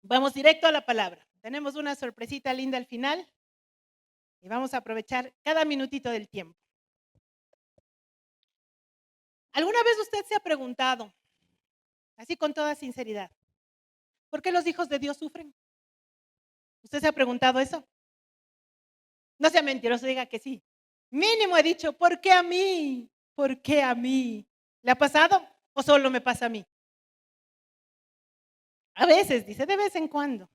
Vamos directo a la palabra. Tenemos una sorpresita linda al final y vamos a aprovechar cada minutito del tiempo. ¿Alguna vez usted se ha preguntado, así con toda sinceridad, por qué los hijos de Dios sufren? ¿Usted se ha preguntado eso? No sea mentiroso, diga que sí. Mínimo he dicho, ¿por qué a mí? ¿Por qué a mí? ¿Le ha pasado o solo me pasa a mí? A veces, dice, de vez en cuando.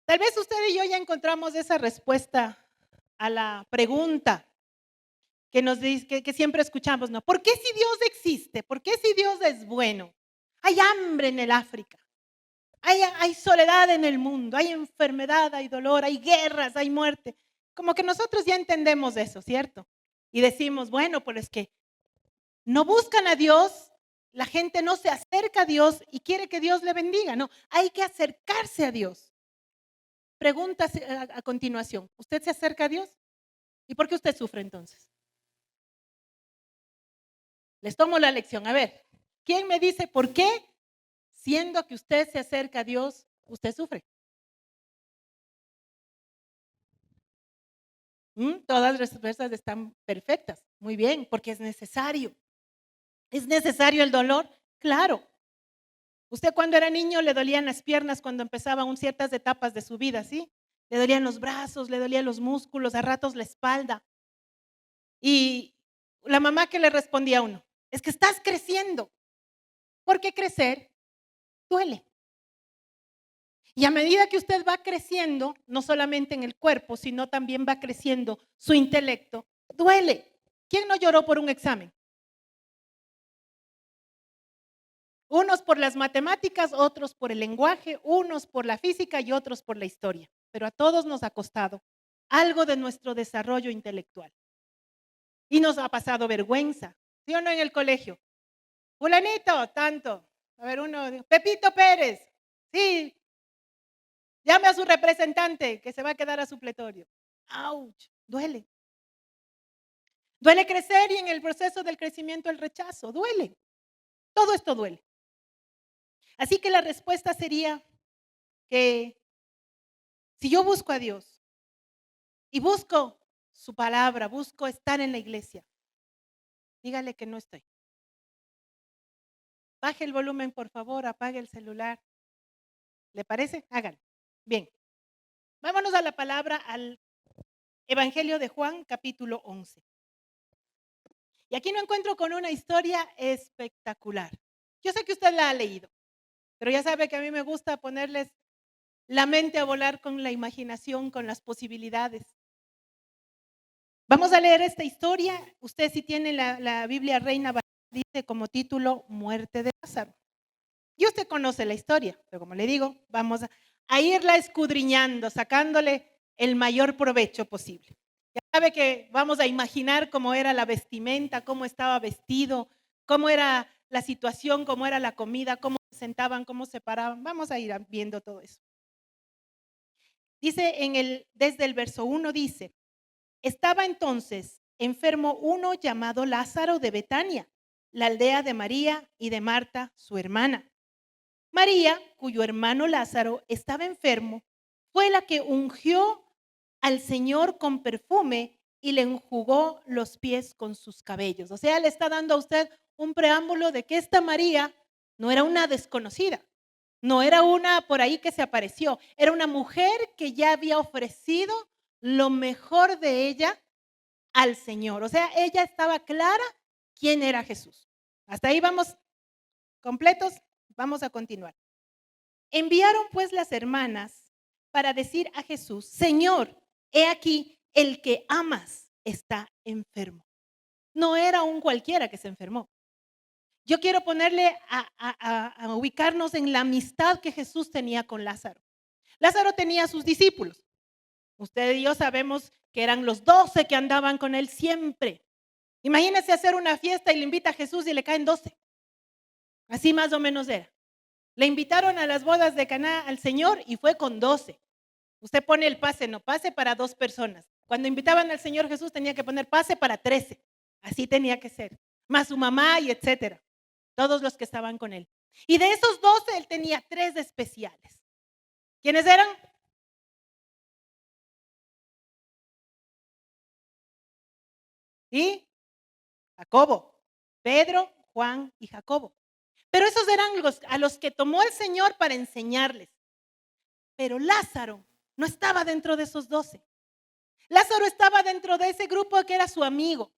Tal vez usted y yo ya encontramos esa respuesta a la pregunta que nos dice, que siempre escuchamos, ¿no? ¿Por qué si Dios existe? ¿Por qué si Dios es bueno? Hay hambre en el África, hay soledad en el mundo, hay enfermedad, hay dolor, hay guerras, hay muerte. Como que nosotros ya entendemos eso, ¿cierto? Y decimos, bueno, pues es que no buscan a Dios, la gente no se acerca a Dios y quiere que Dios le bendiga. No, hay que acercarse a Dios. Pregunta a continuación, ¿usted se acerca a Dios? ¿Y por qué usted sufre entonces? Les tomo la lección. A ver, ¿quién me dice por qué, siendo que usted se acerca a Dios, usted sufre? Todas las respuestas están perfectas. Muy bien, porque es necesario. ¿Es necesario el dolor? Claro. Usted cuando era niño le dolían las piernas cuando empezaban ciertas etapas de su vida, ¿sí? Le dolían los brazos, le dolían los músculos, a ratos la espalda. Y la mamá que le respondía a uno, es que estás creciendo, porque crecer duele. Y a medida que usted va creciendo, no solamente en el cuerpo, sino también va creciendo su intelecto, duele. ¿Quién no lloró por un examen? Unos por las matemáticas, otros por el lenguaje, unos por la física y otros por la historia. Pero a todos nos ha costado algo de nuestro desarrollo intelectual. Y nos ha pasado vergüenza, ¿sí o no en el colegio? Fulanito, tanto. A ver, uno, Pepito Pérez, sí, llame a su representante que se va a quedar a supletorio. ¡Auch! Duele. Duele crecer y en el proceso del crecimiento el rechazo, duele. Todo esto duele. Así que la respuesta sería que si yo busco a Dios y busco su palabra, busco estar en la iglesia, dígale que no estoy. Baje el volumen, por favor, apague el celular. ¿Le parece? Hágalo. Bien. Vámonos a la palabra, al Evangelio de Juan, capítulo 11. Y aquí me encuentro con una historia espectacular. Yo sé que usted la ha leído, pero ya sabe que a mí me gusta ponerles la mente a volar con la imaginación, con las posibilidades. Vamos a leer esta historia. Usted si tiene la Biblia Reina Valera, dice como título Muerte de Lázaro. Y usted conoce la historia, pero como le digo, vamos a irla escudriñando, sacándole el mayor provecho posible. Ya sabe que vamos a imaginar cómo era la vestimenta, cómo estaba vestido, cómo era la situación, cómo era la comida, cómo se sentaban, cómo se paraban. Vamos a ir viendo todo eso. Dice desde el verso 1 dice, estaba entonces enfermo uno llamado Lázaro de Betania, la aldea de María y de Marta, su hermana. María, cuyo hermano Lázaro estaba enfermo, fue la que ungió al Señor con perfume y le enjugó los pies con sus cabellos. O sea, le está dando a usted un preámbulo de que esta María no era una desconocida, no era una por ahí que se apareció, era una mujer que ya había ofrecido lo mejor de ella al Señor. O sea, ella estaba clara quién era Jesús. Hasta ahí vamos completos, vamos a continuar. Enviaron pues las hermanas para decir a Jesús, Señor, he aquí, el que amas está enfermo. No era un cualquiera que se enfermó. Yo quiero ponerle a ubicarnos en la amistad que Jesús tenía con Lázaro. Lázaro tenía a sus discípulos. Usted y yo sabemos que eran los 12 que andaban con él siempre. Imagínese hacer una fiesta y le invita a Jesús y le caen 12. Así más o menos era. Le invitaron a las bodas de Caná al Señor y fue con 12. Usted pone el pase, no pase para 2 personas. Cuando invitaban al Señor Jesús tenía que poner pase para 13. Así tenía que ser. Más su mamá y etcétera. Todos los que estaban con él. Y de esos 12 él tenía 3 especiales. ¿Quiénes eran? Y Jacobo, Pedro, Juan y Jacobo. Pero esos eran a los que tomó el Señor para enseñarles. Pero Lázaro no estaba dentro de esos 12. Lázaro estaba dentro de ese grupo que era su amigo.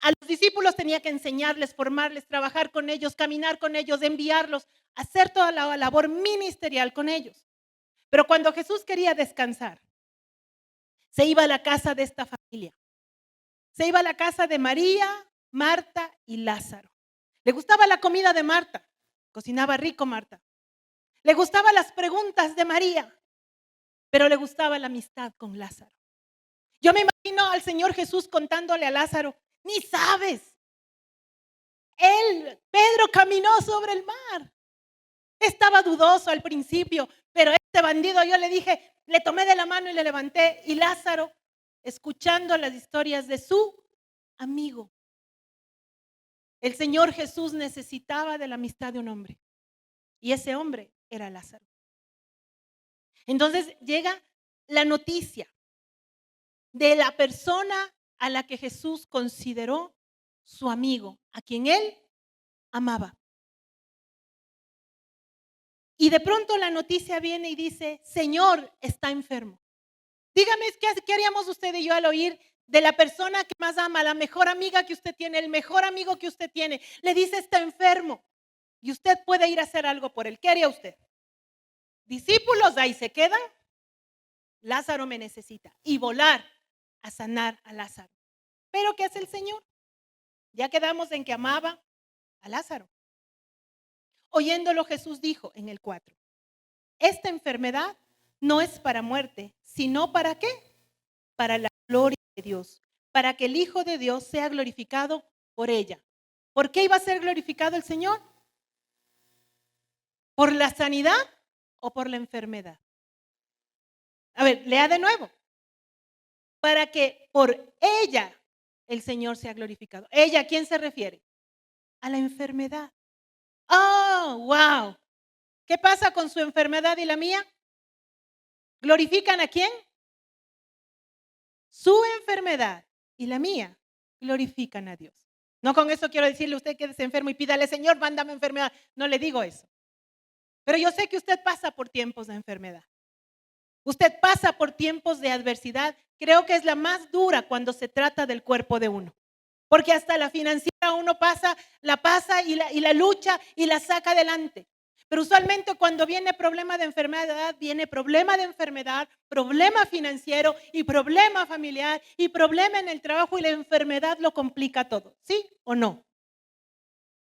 A los discípulos tenía que enseñarles, formarles, trabajar con ellos, caminar con ellos, enviarlos, hacer toda la labor ministerial con ellos. Pero cuando Jesús quería descansar, se iba a la casa de esta familia. Se iba a la casa de María, Marta y Lázaro. Le gustaba la comida de Marta. Cocinaba rico Marta. Le gustaban las preguntas de María, pero le gustaba la amistad con Lázaro. Yo me imagino al Señor Jesús contándole a Lázaro, ni sabes. Pedro caminó sobre el mar. Estaba dudoso al principio, pero este bandido yo le dije, le tomé de la mano y le levanté. Y Lázaro, escuchando las historias de su amigo. El Señor Jesús necesitaba de la amistad de un hombre. Y ese hombre era Lázaro. Entonces llega la noticia de la persona a la que Jesús consideró su amigo, a quien él amaba. Y de pronto la noticia viene y dice, Señor, está enfermo. Dígame, ¿qué haríamos usted y yo al oír de la persona que más ama, la mejor amiga que usted tiene, el mejor amigo que usted tiene? Le dice, está enfermo. Y usted puede ir a hacer algo por él. ¿Qué haría usted? Discípulos, ahí se quedan. Lázaro me necesita. Y volar a sanar a Lázaro. Pero ¿qué hace el Señor? Ya quedamos en que amaba a Lázaro. Oyéndolo, Jesús dijo en el 4, esta enfermedad no es para muerte, sino ¿para qué? Para la gloria de Dios, para que el Hijo de Dios sea glorificado por ella. ¿Por qué iba a ser glorificado el Señor? ¿Por la sanidad o por la enfermedad? A ver, lea de nuevo. Para que por ella el Señor sea glorificado. ¿Ella a quién se refiere? A la enfermedad. Oh, wow. ¿Qué pasa con su enfermedad y la mía? ¿Glorifican a quién? Su enfermedad y la mía glorifican a Dios. No con eso quiero decirle a usted que es enfermo y pídale, Señor, mándame enfermedad. No le digo eso. Pero yo sé que usted pasa por tiempos de enfermedad. Usted pasa por tiempos de adversidad. Creo que es la más dura cuando se trata del cuerpo de uno. Porque hasta la financiera uno la pasa y la lucha y la saca adelante. Pero usualmente cuando viene problema de enfermedad, viene problema de enfermedad, problema financiero y problema familiar y problema en el trabajo y la enfermedad lo complica todo. ¿Sí o no?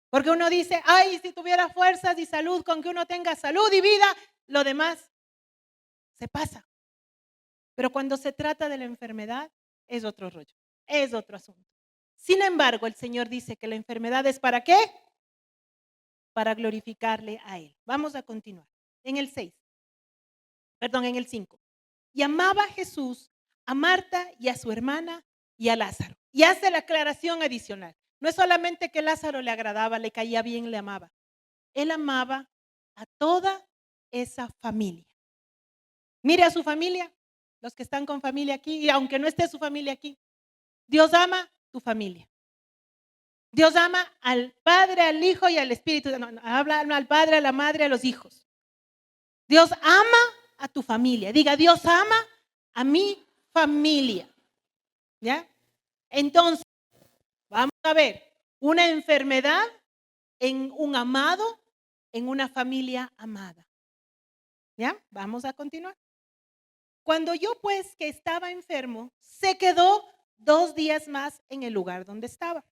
Porque uno dice, ay, si tuviera fuerzas y salud, con que uno tenga salud y vida, lo demás se pasa. Pero cuando se trata de la enfermedad, es otro rollo, es otro asunto. Sin embargo, el Señor dice que la enfermedad es ¿para qué? Para glorificarle a Él. Vamos a continuar. En el 5. Y amaba a Jesús, a Marta y a su hermana y a Lázaro. Y hace la aclaración adicional. No es solamente que Lázaro le agradaba, le caía bien, le amaba. Él amaba a toda esa familia. Mire a su familia, los que están con familia aquí, y aunque no esté su familia aquí, Dios ama tu familia. Dios ama al Padre, al Hijo y al Espíritu. Habla al Padre, a la Madre, a los hijos. Dios ama a tu familia. Diga, Dios ama a mi familia. ¿Ya? Entonces, vamos a ver una enfermedad en un amado, en una familia amada. ¿Ya? Vamos a continuar. Cuando yo pues que estaba enfermo, se quedó 2 días más en el lugar donde estaba.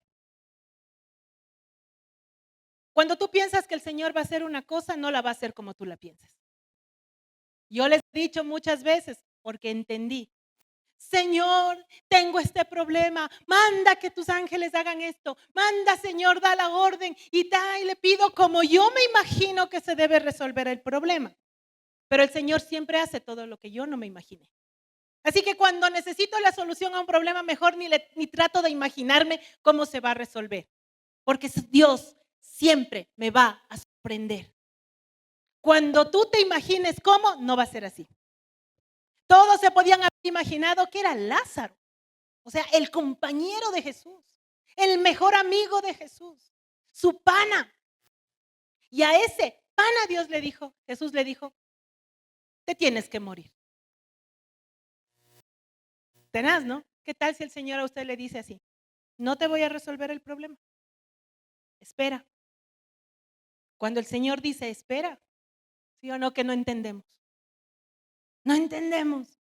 Cuando tú piensas que el Señor va a hacer una cosa, no la va a hacer como tú la piensas. Yo les he dicho muchas veces, porque entendí, Señor, tengo este problema, manda que tus ángeles hagan esto, manda Señor, da la orden y le pido como yo me imagino que se debe resolver el problema. Pero el Señor siempre hace todo lo que yo no me imaginé. Así que cuando necesito la solución a un problema, mejor ni trato de imaginarme cómo se va a resolver. Porque Dios siempre me va a sorprender. Cuando tú te imagines cómo, no va a ser así. Todos se podían haber imaginado que era Lázaro, o sea, el compañero de Jesús, el mejor amigo de Jesús, su pana. Y a ese pana Jesús le dijo, te tienes que morir. Tenaz, ¿no? ¿Qué tal si el Señor a usted le dice así? No te voy a resolver el problema. Espera. Cuando el Señor dice espera, ¿sí o no que no entendemos? No entendemos.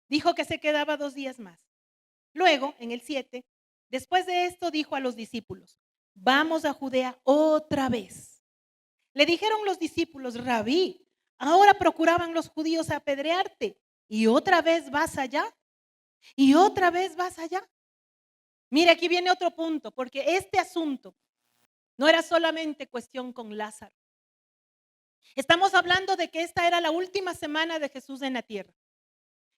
Dijo que se quedaba 2 días más. Luego, en el 7, después de esto dijo a los discípulos, vamos a Judea otra vez. Le dijeron los discípulos, Rabí, ahora procuraban los judíos apedrearte y otra vez vas allá. Y otra vez vas allá. Mire, aquí viene otro punto, porque este asunto no era solamente cuestión con Lázaro. Estamos hablando de que esta era la última semana de Jesús en la tierra.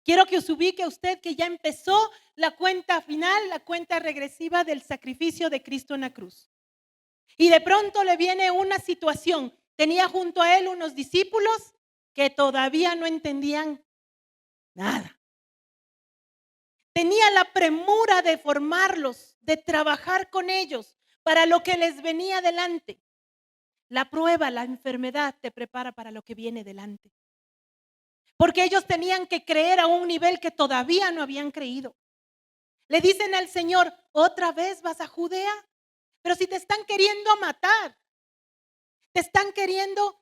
Quiero que os ubique usted que ya empezó la cuenta final, la cuenta regresiva del sacrificio de Cristo en la cruz. Y de pronto le viene una situación. Tenía junto a él unos discípulos que todavía no entendían nada. Tenía la premura de formarlos, de trabajar con ellos para lo que les venía delante. La prueba, la enfermedad te prepara para lo que viene delante. Porque ellos tenían que creer a un nivel que todavía no habían creído. Le dicen al Señor, ¿otra vez vas a Judea? Pero si te están queriendo matar, te están queriendo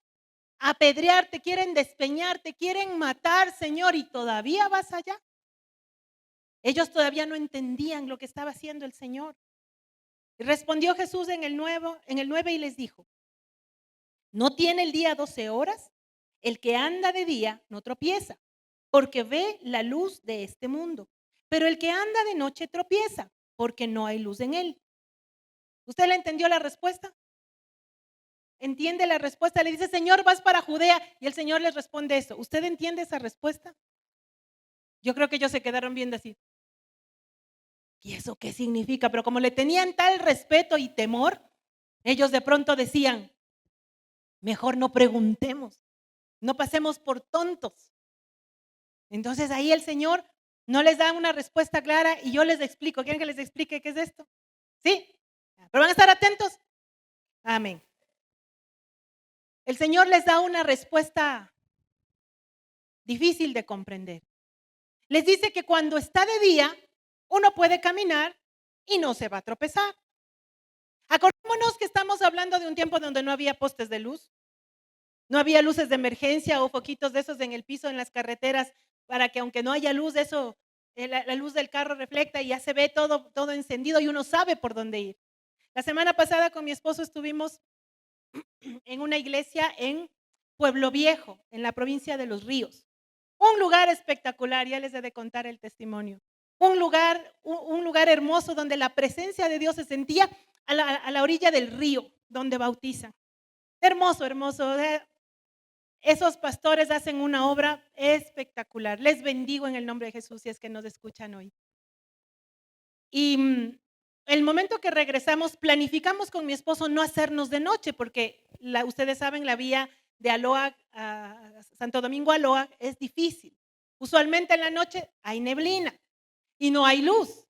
apedrear, te quieren despeñar, te quieren matar, Señor, y todavía vas allá. Ellos todavía no entendían lo que estaba haciendo el Señor. Y respondió Jesús en el 9 y les dijo, ¿no tiene el día 12 horas? El que anda de día no tropieza, porque ve la luz de este mundo. Pero el que anda de noche tropieza, porque no hay luz en él. ¿Usted le entendió la respuesta? ¿Entiende la respuesta? Le dice, Señor, vas para Judea. Y el Señor les responde eso. ¿Usted entiende esa respuesta? Yo creo que ellos se quedaron viendo así. ¿Y eso qué significa? Pero como le tenían tal respeto y temor, ellos de pronto decían, mejor no preguntemos, no pasemos por tontos. Entonces ahí el Señor no les da una respuesta clara y yo les explico. ¿Quieren que les explique qué es esto? ¿Sí? ¿Pero van a estar atentos? Amén. El Señor les da una respuesta difícil de comprender. Les dice que cuando está de día, uno puede caminar y no se va a tropezar. Acordémonos que estamos hablando de un tiempo donde no había postes de luz, no había luces de emergencia o foquitos de esos en el piso en las carreteras para que aunque no haya luz, eso, la luz del carro reflecta y ya se ve todo encendido y uno sabe por dónde ir. La semana pasada con mi esposo estuvimos en una iglesia en Pueblo Viejo, en la provincia de Los Ríos. Un lugar espectacular, ya les he de contar el testimonio. Un lugar hermoso donde la presencia de Dios se sentía a la orilla del río donde bautizan. Hermoso, hermoso. Esos pastores hacen una obra espectacular. Les bendigo en el nombre de Jesús si es que nos escuchan hoy. Y el momento que regresamos, planificamos con mi esposo no hacernos de noche, porque ustedes saben, la vía de Aloa a Santo Domingo Aloa es difícil. Usualmente en la noche hay neblina y no hay luz.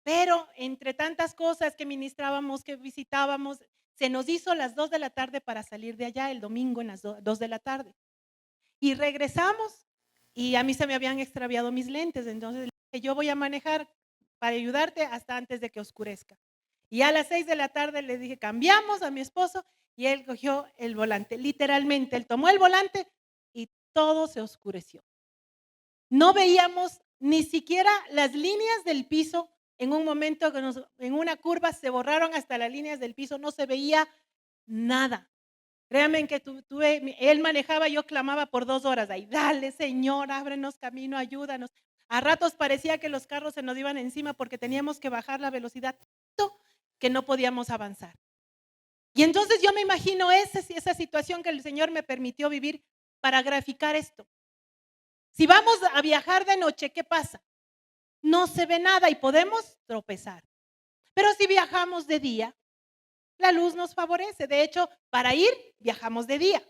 Pero entre tantas cosas que ministrábamos, que visitábamos, se nos hizo las 2 de la tarde para salir de allá el domingo en las 2 de la tarde. Y regresamos y a mí se me habían extraviado mis lentes, entonces le dije, yo voy a manejar para ayudarte hasta antes de que oscurezca. Y a las 6 de la tarde le dije, cambiamos a mi esposo y él cogió el volante. Literalmente, él tomó el volante y todo se oscureció. No veíamos ni siquiera las líneas del piso. En un momento, en una curva se borraron hasta las líneas del piso, no se veía nada. Créanme que él manejaba, yo clamaba por 2 horas ahí, dale Señor, ábrenos camino, ayúdanos. A ratos parecía que los carros se nos iban encima porque teníamos que bajar la velocidad tanto que no podíamos avanzar. Y entonces yo me imagino esa situación que el Señor me permitió vivir para graficar esto. Si vamos a viajar de noche, ¿qué pasa? No se ve nada y podemos tropezar. Pero si viajamos de día, la luz nos favorece. De hecho, para ir, viajamos de día.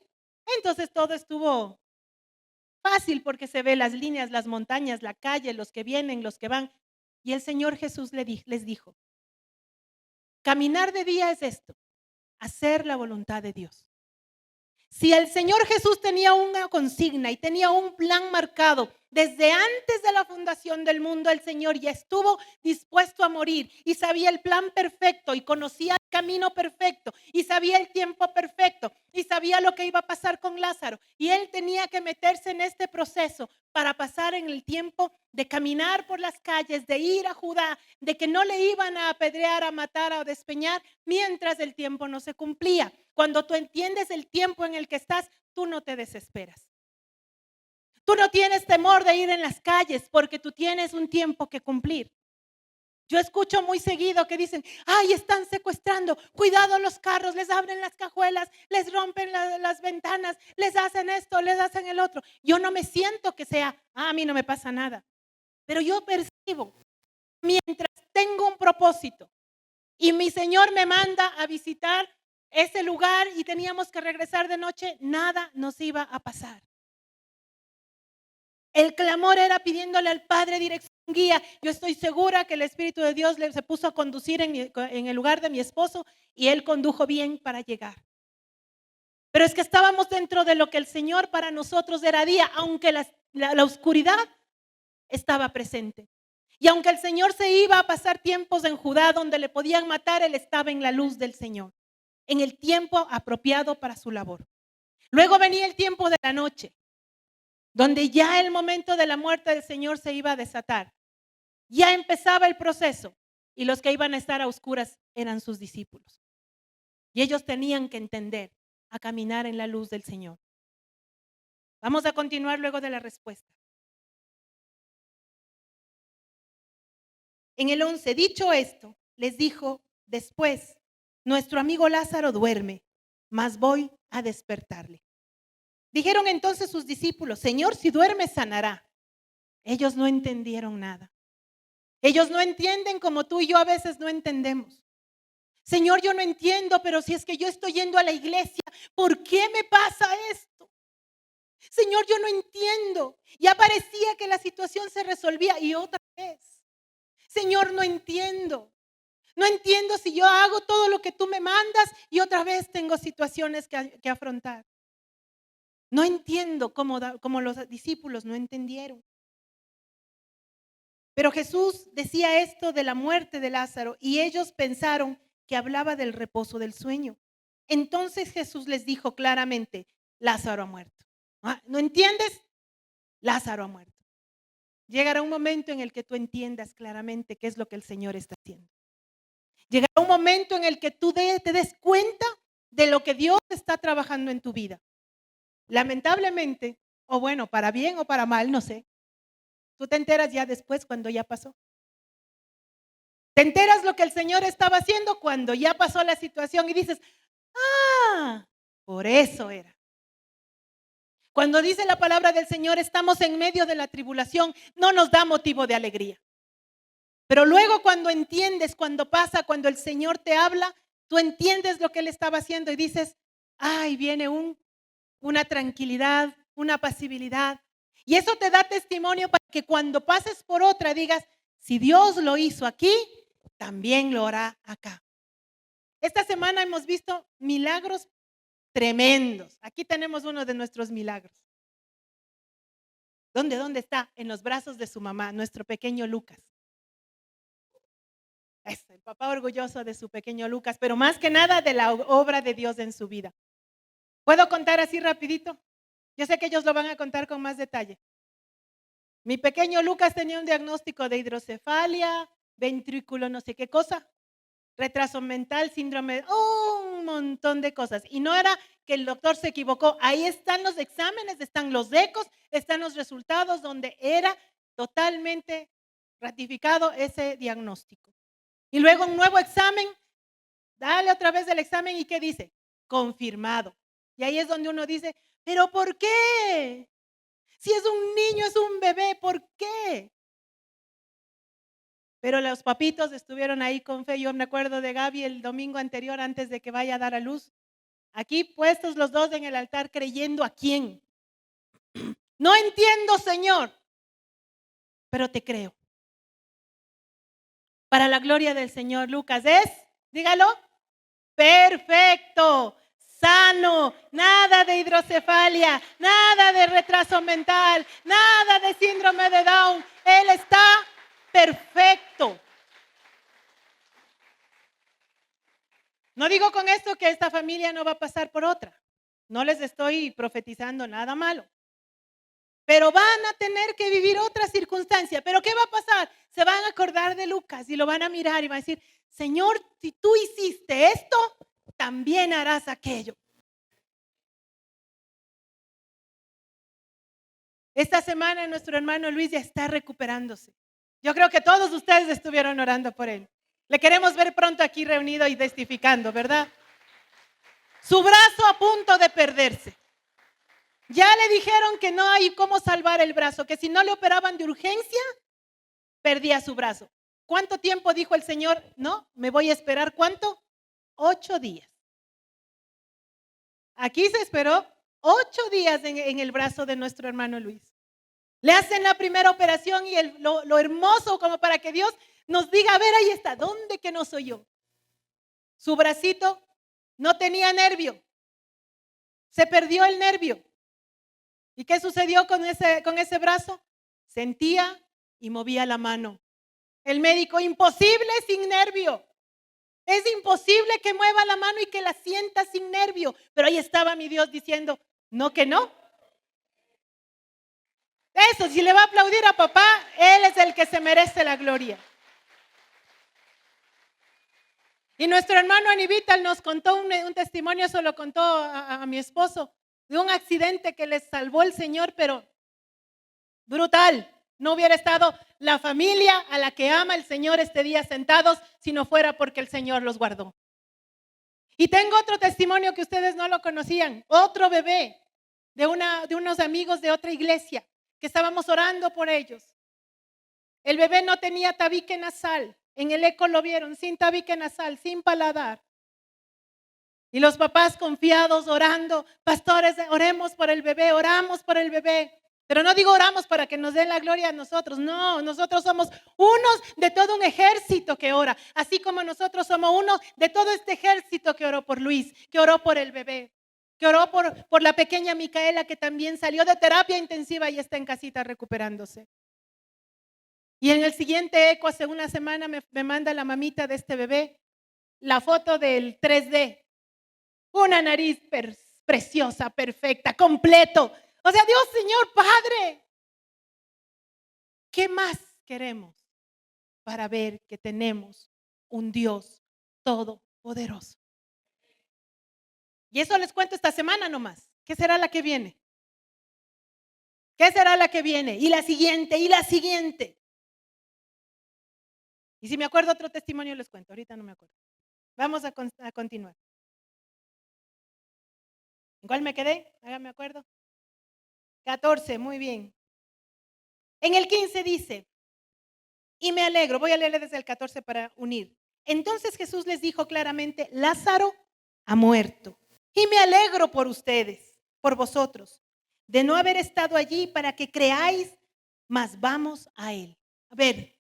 Entonces todo estuvo fácil porque se ve las líneas, las montañas, la calle, los que vienen, los que van. Y el Señor Jesús les dijo, caminar de día es esto, hacer la voluntad de Dios. Si el Señor Jesús tenía una consigna y tenía un plan marcado desde antes de la fundación del mundo, el Señor ya estuvo dispuesto a morir y sabía el plan perfecto y conocía el camino perfecto y sabía el tiempo perfecto y sabía lo que iba a pasar con Lázaro. Y él tenía que meterse en este proceso para pasar en el tiempo de caminar por las calles, de ir a Judá, de que no le iban a apedrear, a matar, a despeñar mientras el tiempo no se cumplía. Cuando tú entiendes el tiempo en el que estás, tú no te desesperas. Tú no tienes temor de ir en las calles porque tú tienes un tiempo que cumplir. Yo escucho muy seguido que dicen, ay, están secuestrando, cuidado los carros, les abren las cajuelas, les rompen las ventanas, les hacen esto, les hacen el otro. Yo no me siento que sea, a mí no me pasa nada, pero yo percibo, mientras tengo un propósito y mi Señor me manda a visitar ese lugar y teníamos que regresar de noche, nada nos iba a pasar. El clamor era pidiéndole al Padre dirección, guía. Yo estoy segura que el Espíritu de Dios se puso a conducir en el lugar de mi esposo y él condujo bien para llegar. Pero es que estábamos dentro de lo que el Señor para nosotros era día, aunque la oscuridad estaba presente. Y aunque el Señor se iba a pasar tiempos en Judá donde le podían matar, él estaba en la luz del Señor, en el tiempo apropiado para su labor. Luego venía el tiempo de la noche, donde ya el momento de la muerte del Señor se iba a desatar. Ya empezaba el proceso y los que iban a estar a oscuras eran sus discípulos. Y ellos tenían que entender a caminar en la luz del Señor. Vamos a continuar luego de la respuesta. En el 11, dicho esto, les dijo después, nuestro amigo Lázaro duerme, mas voy a despertarle. Dijeron entonces sus discípulos, Señor, si duerme sanará. Ellos no entendieron nada. Ellos no entienden como tú y yo a veces no entendemos. Señor, yo no entiendo, pero si es que yo estoy yendo a la iglesia, ¿por qué me pasa esto? Señor, yo no entiendo. Ya parecía que la situación se resolvía y otra vez. Señor, no entiendo. No entiendo si yo hago todo lo que tú me mandas y otra vez tengo situaciones que afrontar. No entiendo como los discípulos no entendieron. Pero Jesús decía esto de la muerte de Lázaro y ellos pensaron que hablaba del reposo del sueño. Entonces Jesús les dijo claramente, Lázaro ha muerto. ¿No entiendes? Lázaro ha muerto. Llegará un momento en el que tú entiendas claramente qué es lo que el Señor está haciendo. Llegará un momento en el que tú te des cuenta de lo que Dios está trabajando en tu vida. Lamentablemente, o bueno, para bien o para mal, no sé. Tú te enteras ya después cuando ya pasó. Te enteras lo que el Señor estaba haciendo cuando ya pasó la situación y dices, ah, por eso era. Cuando dice la palabra del Señor, estamos en medio de la tribulación, no nos da motivo de alegría. Pero luego cuando entiendes, cuando pasa, cuando el Señor te habla, tú entiendes lo que Él estaba haciendo y dices, ay, viene una tranquilidad, una pasibilidad. Y eso te da testimonio para que cuando pases por otra digas, si Dios lo hizo aquí, también lo hará acá. Esta semana hemos visto milagros tremendos. Aquí tenemos uno de nuestros milagros. ¿Dónde está? En los brazos de su mamá, nuestro pequeño Lucas. Es el papá orgulloso de su pequeño Lucas, pero más que nada de la obra de Dios en su vida. ¿Puedo contar así rapidito? Yo sé que ellos lo van a contar con más detalle. Mi pequeño Lucas tenía un diagnóstico de hidrocefalia, ventrículo no sé qué cosa, retraso mental, síndrome, un montón de cosas. Y no era que el doctor se equivocó. Ahí están los exámenes, están los ecos, están los resultados donde era totalmente ratificado ese diagnóstico. Y luego un nuevo examen, dale otra vez el examen y ¿qué dice? Confirmado. Y ahí es donde uno dice, ¿pero por qué? Si es un niño, es un bebé, ¿por qué? Pero los papitos estuvieron ahí con fe. Yo me acuerdo de Gaby el domingo anterior, antes de que vaya a dar a luz. Aquí puestos los dos en el altar, creyendo a quién. No entiendo, Señor, pero te creo. Para la gloria del Señor. Lucas es, dígalo, perfecto, sano, nada de hidrocefalia, nada de retraso mental, nada de síndrome de Down. Él está perfecto. No digo con esto que esta familia no va a pasar por otra. No les estoy profetizando nada malo. Pero van a tener que vivir otra circunstancia. ¿Pero qué va a pasar? Se van a acordar de Lucas y lo van a mirar y van a decir, Señor, si tú hiciste esto, también harás aquello. Esta semana nuestro hermano Luis ya está recuperándose. Yo creo que todos ustedes estuvieron orando por él. Le queremos ver pronto aquí reunido y testificando, ¿verdad? Su brazo a punto de perderse. Ya le dijeron que no hay cómo salvar el brazo, que si no le operaban de urgencia, perdía su brazo. ¿Cuánto tiempo dijo el Señor? No, me voy a esperar. ¿Cuánto? 8 días. Aquí se esperó 8 días en el brazo de nuestro hermano Luis. Le hacen la primera operación y lo hermoso como para que Dios nos diga, a ver, ahí está, ¿dónde que no soy yo? Su bracito no tenía nervio. Se perdió el nervio. ¿Y qué sucedió con ese brazo? Sentía y movía la mano. El médico, imposible sin nervio. Es imposible que mueva la mano y que la sienta sin nervio. Pero ahí estaba mi Dios diciendo, no que no. Eso, si le va a aplaudir a papá, Él es el que se merece la gloria. Y nuestro hermano Aníbal nos contó un testimonio, eso lo contó a mi esposo, de un accidente que les salvó el Señor, pero brutal. No hubiera estado la familia a la que ama el Señor este día sentados si no fuera porque el Señor los guardó. Y tengo otro testimonio que ustedes no lo conocían, otro bebé de unos amigos de otra iglesia que estábamos orando por ellos. El bebé no tenía tabique nasal, en el eco lo vieron, sin tabique nasal, sin paladar. Y los papás confiados orando, pastores, oremos por el bebé, oramos por el bebé. Pero no digo oramos para que nos den la gloria a nosotros, no, nosotros somos unos de todo un ejército que ora, así como nosotros somos uno de todo este ejército que oró por Luis, que oró por el bebé, que oró por la pequeña Micaela que también salió de terapia intensiva y está en casita recuperándose. Y en el siguiente eco, hace una semana me manda la mamita de este bebé la foto del 3D. Una nariz preciosa, perfecta, completo. O sea, Dios, Señor Padre, ¿qué más queremos para ver que tenemos un Dios todopoderoso? Y eso les cuento esta semana nomás. ¿Qué será la que viene? ¿Qué será la que viene? Y la siguiente, y la siguiente. Y si me acuerdo otro testimonio les cuento, ahorita no me acuerdo. Vamos a continuar. ¿En cuál me quedé? Háganme acuerdo. 14, muy bien. En el 15 dice, y me alegro, voy a leerle desde el 14 para unir. Entonces Jesús les dijo claramente, Lázaro ha muerto. Y me alegro por ustedes, por vosotros, de no haber estado allí para que creáis, mas vamos a él. A ver,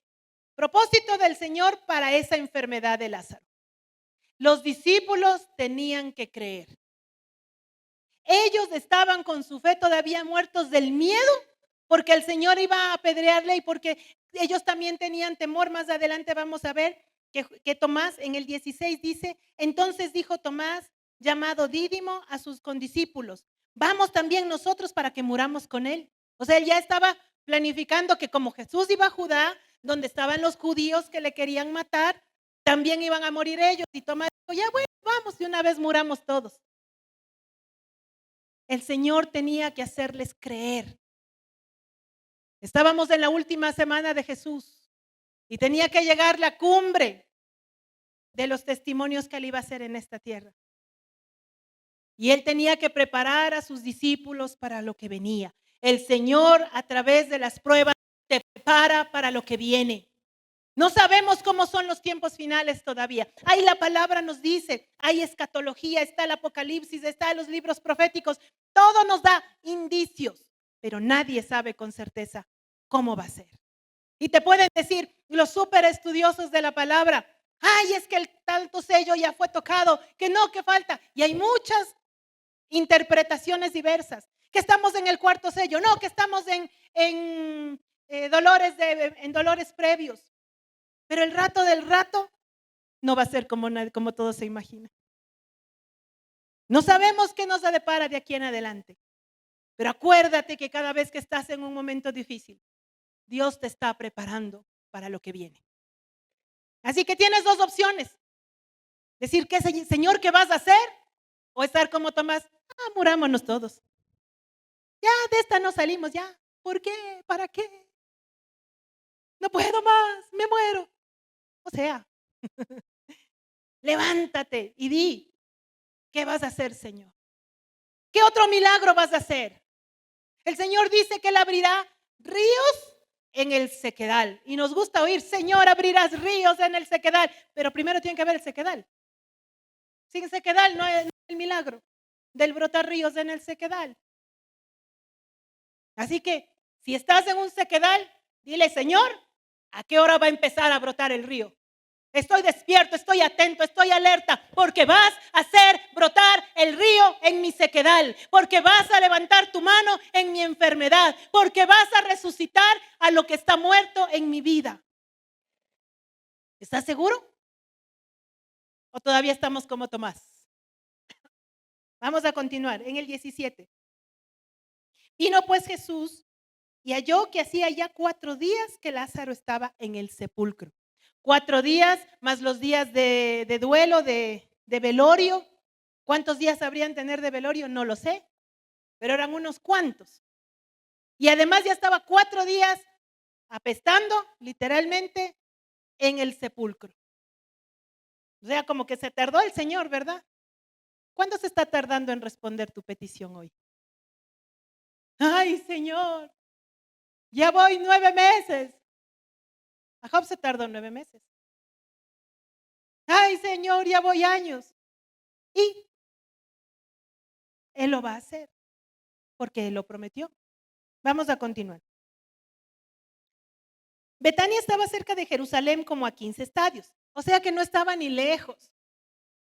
propósito del Señor para esa enfermedad de Lázaro. Los discípulos tenían que creer. Ellos estaban con su fe todavía muertos del miedo porque el Señor iba a apedrearle y porque ellos también tenían temor. Más adelante vamos a ver que Tomás en el 16 dice, entonces dijo Tomás, llamado Dídimo, a sus condiscípulos, vamos también nosotros para que muramos con él. O sea, él ya estaba planificando que como Jesús iba a Judá, donde estaban los judíos que le querían matar, también iban a morir ellos. Y Tomás dijo, ya bueno, vamos, de una vez muramos todos. El Señor tenía que hacerles creer. Estábamos en la última semana de Jesús y tenía que llegar la cumbre de los testimonios que él iba a hacer en esta tierra. Y él tenía que preparar a sus discípulos para lo que venía. El Señor, a través de las pruebas, te prepara para lo que viene. No sabemos cómo son los tiempos finales todavía. Ahí la palabra nos dice, hay escatología, está el Apocalipsis, está los libros proféticos. Todo nos da indicios, pero nadie sabe con certeza cómo va a ser. Y te pueden decir los súper estudiosos de la palabra, ay, es que el tanto sello ya fue tocado, que no, que falta. Y hay muchas interpretaciones diversas, que estamos en el cuarto sello, no, que estamos en dolores previos. Pero el rato del rato no va a ser como todos se imaginan. No sabemos qué nos depara de aquí en adelante. Pero acuérdate que cada vez que estás en un momento difícil, Dios te está preparando para lo que viene. Así que tienes dos opciones. Decir, ¿qué, Señor, qué vas a hacer? O estar como Tomás, murámonos todos. Ya de esta no salimos, ya. ¿Por qué? ¿Para qué? No puedo más, me muero. O sea, levántate y di, ¿qué vas a hacer, Señor? ¿Qué otro milagro vas a hacer? El Señor dice que Él abrirá ríos en el sequedal. Y nos gusta oír, Señor, abrirás ríos en el sequedal. Pero primero tiene que haber el sequedal. Sin sequedal no hay el milagro del brotar ríos en el sequedal. Así que si estás en un sequedal, dile, Señor, ¿a qué hora va a empezar a brotar el río? Estoy despierto, estoy atento, estoy alerta, porque vas a hacer brotar el río en mi sequedal, porque vas a levantar tu mano en mi enfermedad, porque vas a resucitar a lo que está muerto en mi vida. ¿Estás seguro? ¿O todavía estamos como Tomás? Vamos a continuar en el 17. Vino pues Jesús y halló que hacía ya 4 días que Lázaro estaba en el sepulcro. 4 días más los días de duelo, de velorio. ¿Cuántos días habrían tener de velorio? No lo sé, pero eran unos cuantos. Y además ya estaba 4 días apestando, literalmente, en el sepulcro. O sea, como que se tardó el Señor, ¿verdad? ¿Cuándo se está tardando en responder tu petición hoy? Ay, Señor, ya voy 9 meses. A Job se tardó 9 meses. Ay, Señor, ya voy años. Y Él lo va a hacer, porque Él lo prometió. Vamos a continuar. Betania estaba cerca de Jerusalén como a 15 estadios, o sea que no estaba ni lejos.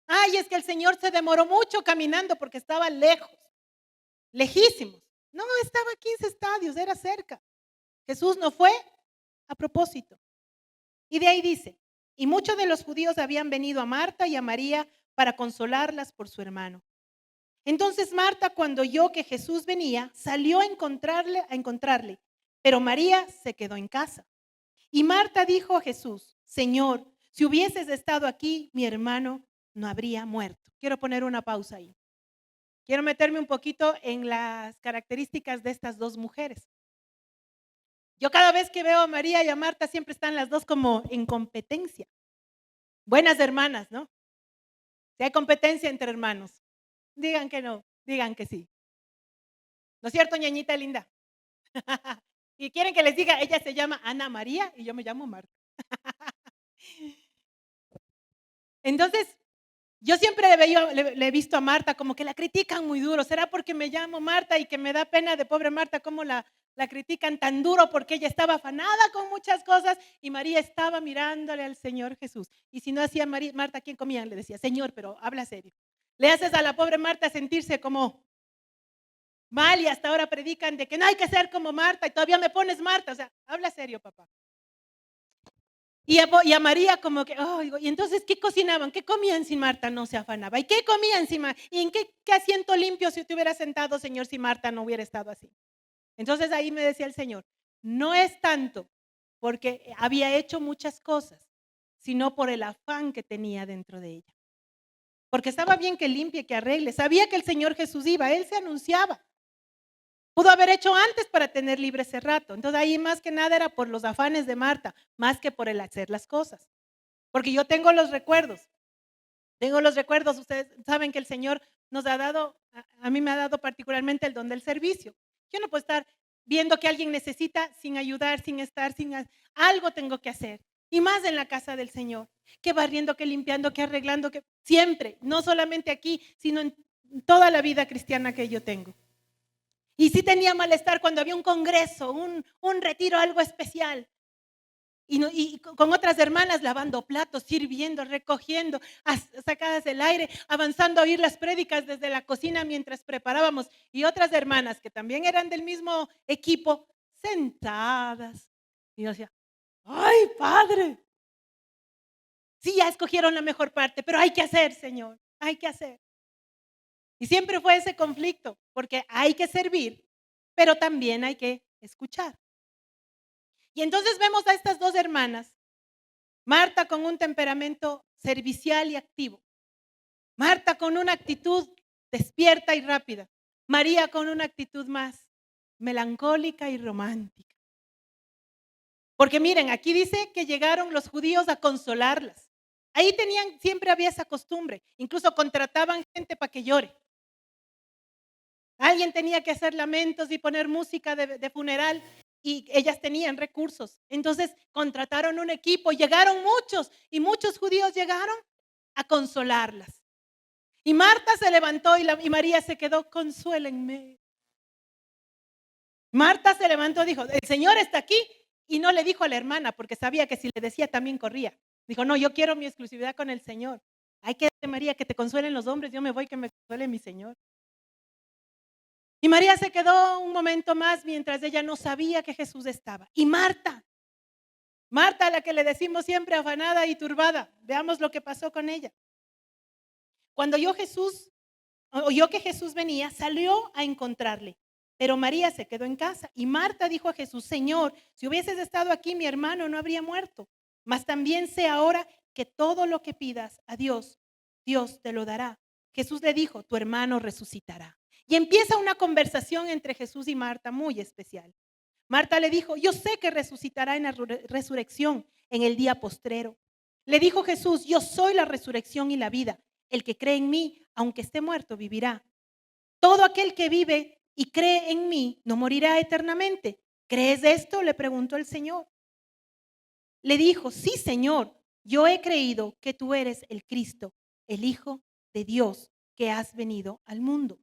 Ay, es que el Señor se demoró mucho caminando porque estaba lejos, lejísimos. No, estaba a 15 estadios, era cerca. Jesús no fue a propósito. Y de ahí dice, y muchos de los judíos habían venido a Marta y a María para consolarlas por su hermano. Entonces Marta, cuando oyó que Jesús venía, salió a encontrarle, pero María se quedó en casa. Y Marta dijo a Jesús, Señor, si hubieses estado aquí, mi hermano no habría muerto. Quiero poner una pausa ahí. Quiero meterme un poquito en las características de estas dos mujeres. Yo cada vez que veo a María y a Marta siempre están las dos como en competencia. Buenas hermanas, ¿no? Si hay competencia entre hermanos, digan que no, digan que sí. ¿No es cierto, ñañita linda? Y quieren que les diga, ella se llama Ana María y yo me llamo Marta. Entonces, yo siempre le he visto a Marta como que la critican muy duro. ¿Será porque me llamo Marta y que me da pena de pobre Marta cómo la critican tan duro porque ella estaba afanada con muchas cosas y María estaba mirándole al Señor Jesús? Y si no hacía Marta, ¿quién comía? Le decía, Señor, pero habla serio. Le haces a la pobre Marta sentirse como mal y hasta ahora predican de que no hay que ser como Marta y todavía me pones Marta. O sea, habla serio, papá. Y a María como que, oh, y entonces, ¿qué cocinaban? ¿Qué comían si Marta no se afanaba? ¿Y qué comían si Marta? ¿Y en qué asiento limpio si te hubiera sentado, Señor, si Marta no hubiera estado así? Entonces ahí me decía el Señor, no es tanto porque había hecho muchas cosas, sino por el afán que tenía dentro de ella. Porque estaba bien que limpie, que arregle. Sabía que el Señor Jesús iba, Él se anunciaba. Pudo haber hecho antes para tener libre ese rato. Entonces ahí más que nada era por los afanes de Marta, más que por el hacer las cosas. Porque yo tengo los recuerdos. Ustedes saben que el Señor nos ha dado, a mí me ha dado particularmente el don del servicio. Yo no puedo estar viendo que alguien necesita sin ayudar, sin estar, algo tengo que hacer. Y más en la casa del Señor, que barriendo, que limpiando, que arreglando, que siempre, no solamente aquí, sino en toda la vida cristiana que yo tengo. Y sí tenía malestar cuando había un congreso, un retiro, algo especial. Y con otras hermanas lavando platos, sirviendo, recogiendo, sacadas del aire, avanzando a oír las prédicas desde la cocina mientras preparábamos. Y otras hermanas que también eran del mismo equipo, sentadas. Y yo decía, ¡ay, Padre! Sí, ya escogieron la mejor parte, pero hay que hacer, Señor, hay que hacer. Y siempre fue ese conflicto, porque hay que servir, pero también hay que escuchar. Y entonces vemos a estas dos hermanas, Marta con un temperamento servicial y activo, Marta con una actitud despierta y rápida, María con una actitud más melancólica y romántica. Porque miren, aquí dice que llegaron los judíos a consolarlas. Ahí siempre había esa costumbre, incluso contrataban gente para que llore. Alguien tenía que hacer lamentos y poner música de funeral y ellas tenían recursos. Entonces contrataron un equipo, llegaron muchos y muchos judíos llegaron a consolarlas. Y Marta se levantó y María se quedó, consuélenme. Marta se levantó y dijo, el Señor está aquí. Y no le dijo a la hermana porque sabía que si le decía también corría. Dijo, no, yo quiero mi exclusividad con el Señor. Hay que, María, que te consuelen los hombres, yo me voy que me consuele mi Señor. Y María se quedó un momento más mientras ella no sabía que Jesús estaba. Y Marta, a la que le decimos siempre afanada y turbada, veamos lo que pasó con ella. Cuando oyó que Jesús venía, salió a encontrarle. Pero María se quedó en casa. Y Marta dijo a Jesús, Señor, si hubieses estado aquí, mi hermano no habría muerto. Mas también sé ahora que todo lo que pidas a Dios, Dios te lo dará. Jesús le dijo, tu hermano resucitará. Y empieza una conversación entre Jesús y Marta muy especial. Marta le dijo, yo sé que resucitará en la resurrección en el día postrero. Le dijo Jesús, yo soy la resurrección y la vida. El que cree en mí, aunque esté muerto, vivirá. Todo aquel que vive y cree en mí no morirá eternamente. ¿Crees esto?, le preguntó el Señor. Le dijo, sí, Señor, yo he creído que tú eres el Cristo, el Hijo de Dios, que has venido al mundo.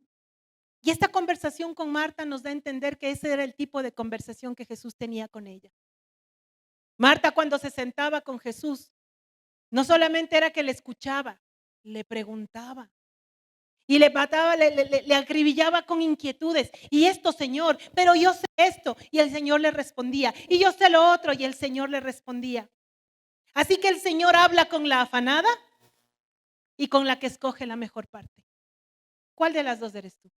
Y esta conversación con Marta nos da a entender que ese era el tipo de conversación que Jesús tenía con ella. Marta, cuando se sentaba con Jesús, no solamente era que le escuchaba, le preguntaba. Y le mataba, le acribillaba con inquietudes. Y esto, Señor, pero yo sé esto. Y el Señor le respondía. Y yo sé lo otro. Y el Señor le respondía. Así que el Señor habla con la afanada y con la que escoge la mejor parte. ¿Cuál de las dos eres tú?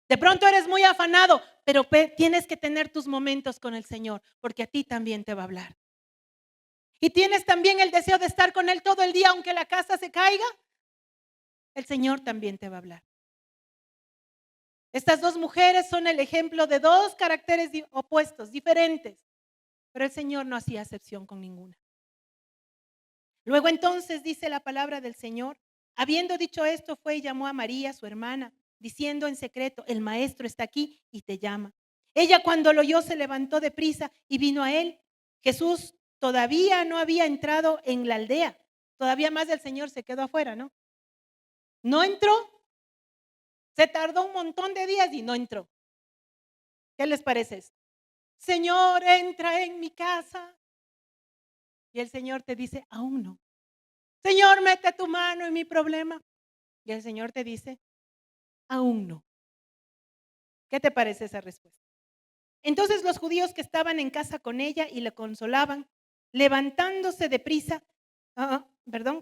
De pronto eres muy afanado, pero tienes que tener tus momentos con el Señor, porque a ti también te va a hablar. Y tienes también el deseo de estar con Él todo el día, aunque la casa se caiga. El Señor también te va a hablar. Estas dos mujeres son el ejemplo de dos caracteres opuestos, diferentes, pero el Señor no hacía excepción con ninguna. Luego entonces dice la palabra del Señor, habiendo dicho esto, fue y llamó a María, su hermana, diciendo en secreto, el maestro está aquí y te llama. Ella cuando lo oyó se levantó deprisa y vino a él. Jesús todavía no había entrado en la aldea, todavía más el Señor se quedó afuera, ¿no? No entró, se tardó un montón de días y no entró. ¿Qué les parece esto? Señor, entra en mi casa. Y el Señor te dice, aún no. Señor, mete tu mano en mi problema. Y el Señor te dice, aún no. ¿Qué te parece esa respuesta? Entonces los judíos que estaban en casa con ella y le consolaban, levantándose de prisa,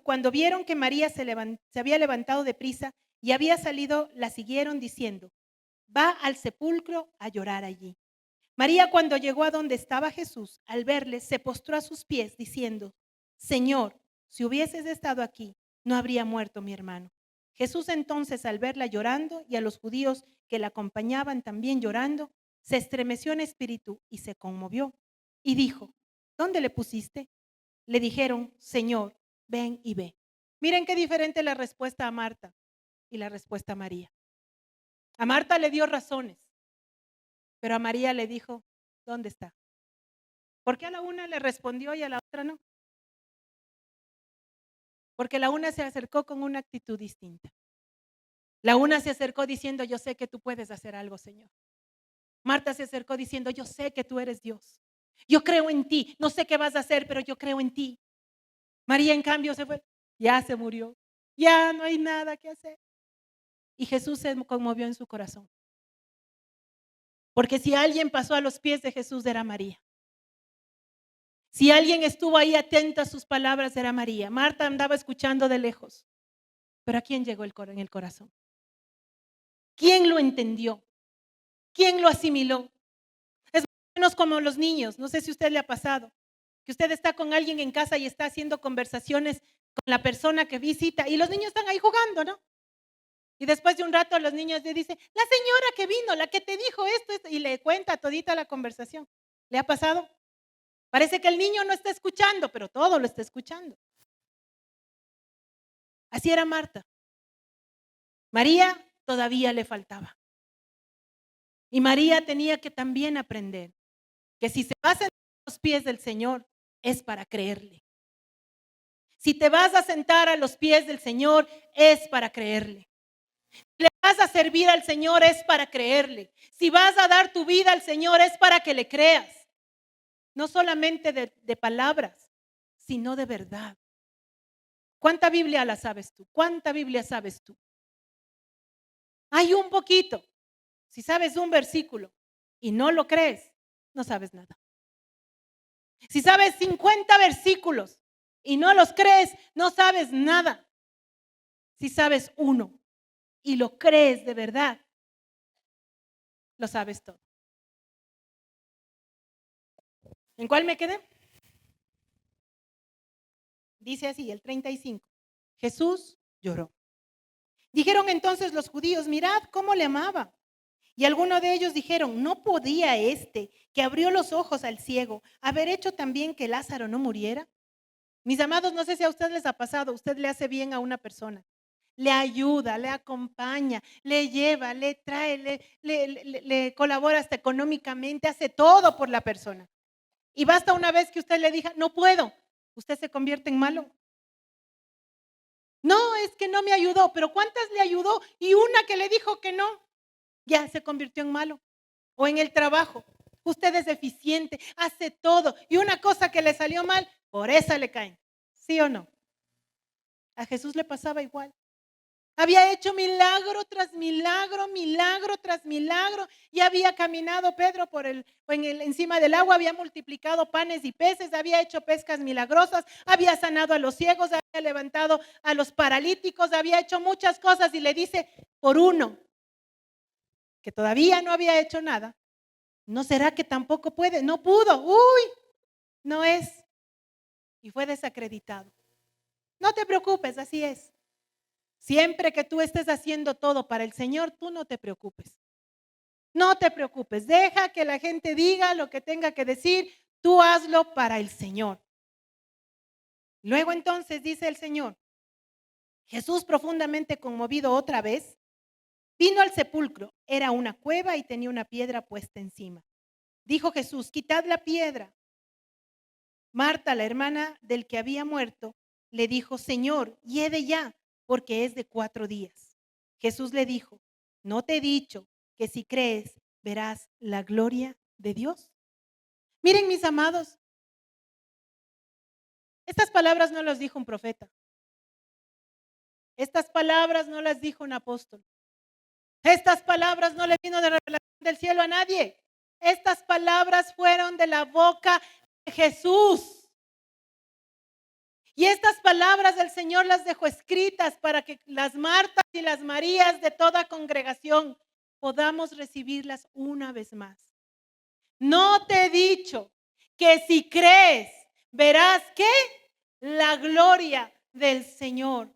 cuando vieron que María se había levantado de prisa y había salido, la siguieron diciendo, va al sepulcro a llorar allí. María, cuando llegó a donde estaba Jesús, al verle, se postró a sus pies diciendo, Señor, si hubieses estado aquí, no habría muerto mi hermano. Jesús entonces, al verla llorando y a los judíos que la acompañaban también llorando, se estremeció en espíritu y se conmovió. Y dijo, ¿dónde le pusiste? Le dijeron, Señor, ven y ve. Miren qué diferente la respuesta a Marta y la respuesta a María. A Marta le dio razones. Pero a María le dijo, ¿dónde está? ¿Por qué a la una le respondió y a la otra no? Porque la una se acercó con una actitud distinta. La una se acercó diciendo, yo sé que tú puedes hacer algo, Señor. Marta se acercó diciendo, yo sé que tú eres Dios. Yo creo en ti. No sé qué vas a hacer, pero yo creo en ti. María, en cambio, se fue. Ya se murió. Ya no hay nada que hacer. Y Jesús se conmovió en su corazón. Porque si alguien pasó a los pies de Jesús era María. Si alguien estuvo ahí atenta a sus palabras era María. Marta andaba escuchando de lejos. Pero ¿a quién llegó en el corazón? ¿Quién lo entendió? ¿Quién lo asimiló? Es menos como los niños. No sé si a usted le ha pasado. Que usted está con alguien en casa y está haciendo conversaciones con la persona que visita y los niños están ahí jugando, ¿no? Y después de un rato los niños le dicen, la señora que vino, la que te dijo esto, y le cuenta todita la conversación. ¿Le ha pasado? Parece que el niño no está escuchando, pero todo lo está escuchando. Así era Marta. María todavía le faltaba. Y María tenía que también aprender que si se va a sentar a los pies del Señor es para creerle. Si te vas a sentar a los pies del Señor es para creerle. Si le vas a servir al Señor es para creerle. Si vas a dar tu vida al Señor es para que le creas. No solamente de palabras, sino de verdad. ¿Cuánta Biblia la sabes tú? ¿Cuánta Biblia sabes tú? Hay un poquito. Si sabes un versículo y no lo crees, no sabes nada. Si sabes 50 versículos y no los crees, no sabes nada. Si sabes uno y lo crees de verdad, lo sabes todo. ¿En cuál me quedé? Dice así, el 35. Jesús lloró. Dijeron entonces los judíos, mirad cómo le amaba. Y algunos de ellos dijeron, ¿no podía este que abrió los ojos al ciego haber hecho también que Lázaro no muriera? Mis amados, no sé si a ustedes les ha pasado, usted le hace bien a una persona, le ayuda, le acompaña, le lleva, le trae, le colabora hasta económicamente, hace todo por la persona. Y basta una vez que usted le diga, no puedo, usted se convierte en malo. No, es que no me ayudó, pero ¿cuántas le ayudó? Y una que le dijo que no, ya se convirtió en malo. O en el trabajo, usted es eficiente, hace todo. Y una cosa que le salió mal, por esa le caen. ¿Sí o no? A Jesús le pasaba igual. Había hecho milagro tras milagro, milagro tras milagro. Y había caminado Pedro encima del agua, había multiplicado panes y peces, había hecho pescas milagrosas, había sanado a los ciegos, había levantado a los paralíticos, había hecho muchas cosas. Y le dice, por uno, que todavía no había hecho nada, ¿no será que tampoco puede? No pudo. Uy, no es. Y fue desacreditado. No te preocupes, así es. Siempre que tú estés haciendo todo para el Señor, tú no te preocupes. No te preocupes. Deja que la gente diga lo que tenga que decir. Tú hazlo para el Señor. Luego entonces dice el Señor, Jesús profundamente conmovido otra vez, vino al sepulcro. Era una cueva y tenía una piedra puesta encima. Dijo Jesús, quitad la piedra. Marta, la hermana del que había muerto, le dijo, Señor, hiede ya, porque es de 4 días. Jesús le dijo, ¿no te he dicho que si crees verás la gloria de Dios? Miren, mis amados, estas palabras no las dijo un profeta. Estas palabras no las dijo un apóstol. Estas palabras no le vino de revelación del cielo a nadie. Estas palabras fueron de la boca de Jesús. Y estas palabras del Señor las dejó escritas para que las Martas y las Marías de toda congregación podamos recibirlas una vez más. No te he dicho que si crees, verás que la gloria del Señor.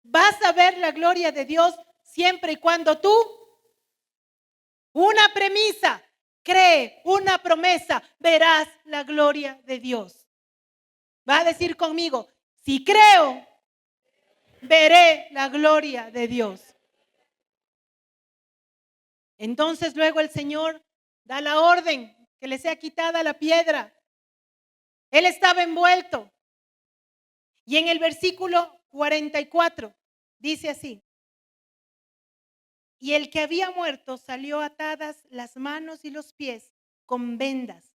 Vas a ver la gloria de Dios siempre y cuando tú, una premisa, cree, una promesa, verás la gloria de Dios. Va a decir conmigo, si creo, veré la gloria de Dios. Entonces luego el Señor da la orden que le sea quitada la piedra. Él estaba envuelto. Y en el versículo 44 dice así: y el que había muerto salió atadas las manos y los pies con vendas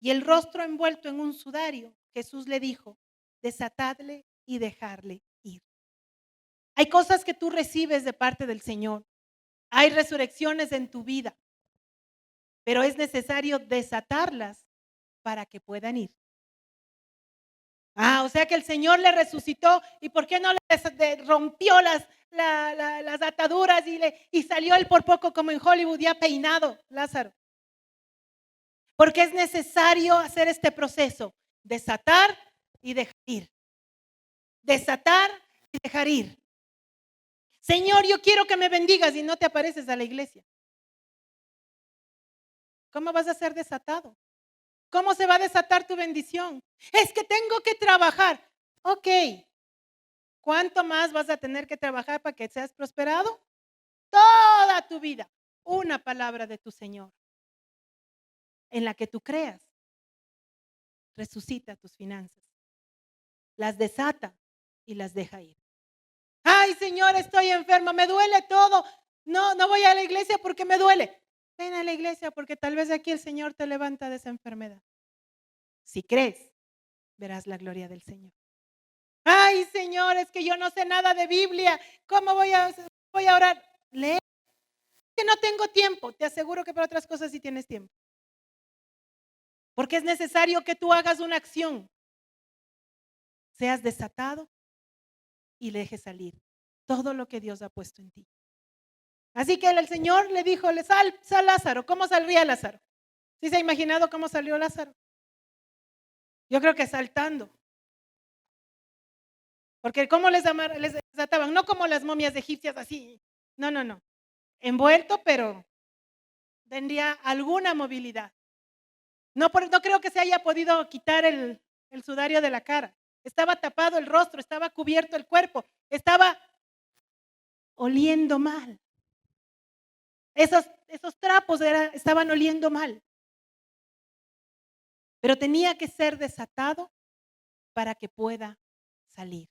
y el rostro envuelto en un sudario. Jesús le dijo: desatadle y dejarle ir. Hay cosas que tú recibes de parte del Señor. Hay resurrecciones en tu vida, pero es necesario desatarlas para que puedan ir. O sea que el Señor le resucitó, ¿y por qué no le rompió las ataduras y salió él por poco como en Hollywood ya peinado, Lázaro? Porque es necesario hacer este proceso, desatar y dejar ir. Desatar y dejar ir. Señor, yo quiero que me bendigas y no te apareces a la iglesia. ¿Cómo vas a ser desatado? ¿Cómo se va a desatar tu bendición? Es que tengo que trabajar. Ok. ¿Cuánto más vas a tener que trabajar para que seas prosperado? Toda tu vida. Una palabra de tu Señor en la que tú creas. Resucita tus finanzas. Las desata y las deja ir. Ay, Señor, estoy enferma, me duele todo. No voy a la iglesia porque me duele. Ven a la iglesia porque tal vez aquí el Señor te levanta de esa enfermedad. Si crees, verás la gloria del Señor. Ay, Señor, es que yo no sé nada de Biblia. ¿Cómo voy a orar? Lee. Que no tengo tiempo. Te aseguro que para otras cosas sí tienes tiempo. Porque es necesario que tú hagas una acción. Seas desatado y dejes salir todo lo que Dios ha puesto en ti. Así que el Señor le dijo: sal Lázaro. ¿Cómo saldría Lázaro? ¿Sí se ha imaginado cómo salió Lázaro? Yo creo que saltando. Porque ¿cómo les desataban? No como las momias egipcias así. No. Envuelto, pero tendría alguna movilidad. No creo que se haya podido quitar el sudario de la cara. Estaba tapado el rostro, estaba cubierto el cuerpo, estaba oliendo mal. Esos trapos estaban oliendo mal. Pero tenía que ser desatado para que pueda salir.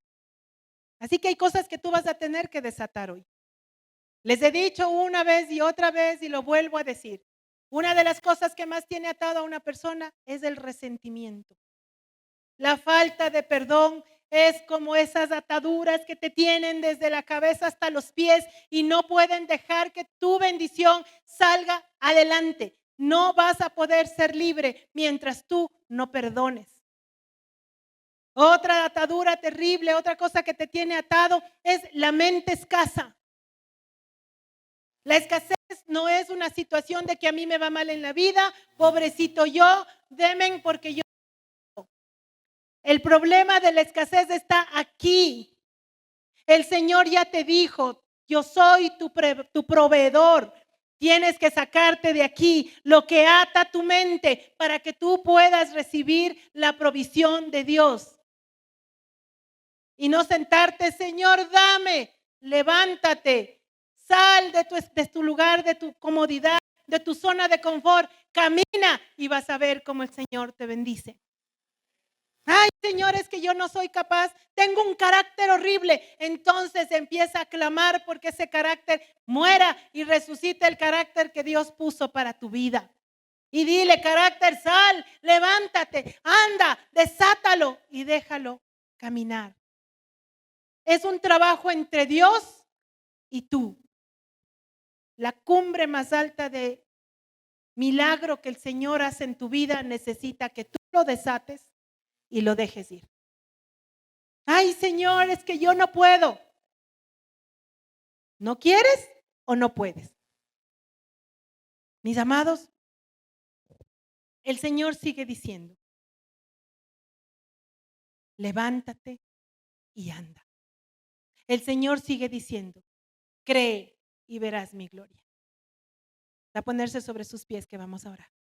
Así que hay cosas que tú vas a tener que desatar hoy. Les he dicho una vez y otra vez y lo vuelvo a decir. Una de las cosas que más tiene atado a una persona es el resentimiento. La falta de perdón es como esas ataduras que te tienen desde la cabeza hasta los pies y no pueden dejar que tu bendición salga adelante. No vas a poder ser libre mientras tú no perdones. Otra atadura terrible, otra cosa que te tiene atado es la mente escasa. La escasez no es una situación de que a mí me va mal en la vida, pobrecito yo, demen porque yo. El problema de la escasez está aquí. El Señor ya te dijo: yo soy tu proveedor. Tienes que sacarte de aquí lo que ata tu mente para que tú puedas recibir la provisión de Dios. Y no sentarte: Señor, dame. Levántate. Sal de tu lugar, de tu comodidad, de tu zona de confort. Camina y vas a ver cómo el Señor te bendice. Ay, Señor, es que yo no soy capaz, tengo un carácter horrible. Entonces empieza a clamar porque ese carácter muera y resucite el carácter que Dios puso para tu vida. Y dile: carácter, sal, levántate, anda, desátalo y déjalo caminar. Es un trabajo entre Dios y tú. La cumbre más alta de milagro que el Señor hace en tu vida necesita que tú lo desates y lo dejes ir. Ay, Señor, es que yo no puedo. ¿No quieres o no puedes? Mis amados, el Señor sigue diciendo: levántate y anda. El Señor sigue diciendo: cree y verás mi gloria. A ponerse sobre sus pies que vamos a orar.